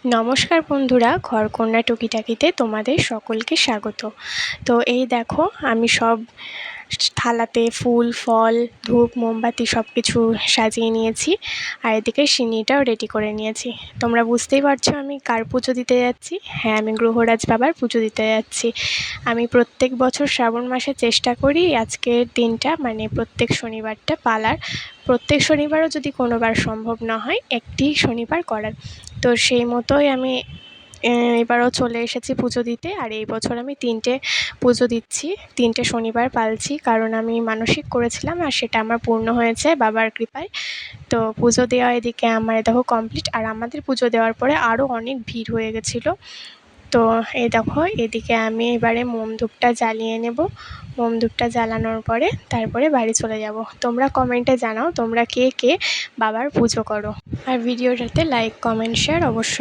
নমস্কার বন্ধুরা, ঘরকন্যা টুকিটাকিতে তোমাদের সকলকে স্বাগত। তো এই দেখো, আমি সব থালাতে ফুল ফল ধূপ মোমবাতি সব কিছু সাজিয়ে নিয়েছি, আর এদিকে সিন্নিটাও রেডি করে নিয়েছি। তোমরা বুঝতেই পারছো আমি কার পুজো দিতে যাচ্ছি। হ্যাঁ, আমি গ্রহরাজ বাবার পুজো দিতে যাচ্ছি। আমি প্রত্যেক বছর শ্রাবণ মাসে চেষ্টা করি আজকের দিনটা মানে প্রত্যেক শনিবারটা পালার। প্রত্যেক শনিবারও যদি কোনোবার সম্ভব না হয়, একটি শনিবার করার। তো সেই মতোই আমি এবারও চলে এসেছি পুজো দিতে। আর এই বছর আমি 3টে পুজো দিচ্ছি, 3টে শনিবার পালছি, কারণ আমি মানসিক করেছিলাম আর সেটা আমার পূর্ণ হয়েছে বাবার কৃপায়। তো পুজো দেওয়া এদিকে আমার দেখো কমপ্লিট, আর আমাদের পুজো দেওয়ার পরে আরও অনেক ভিড় হয়ে গেছিলো। তো এই দেখো, এদিকে আমি এবারে মোম ধূপটা জ্বালিয়ে নেব। মোম ধূপটা জ্বালানোর পরে তারপরে বাড়ি চলে যাব। তোমরা কমেন্টে জানাও তোমরা কে কে বাবার পুজো করো, আর ভিডিওটাতে লাইক কমেন্ট শেয়ার অবশ্যই।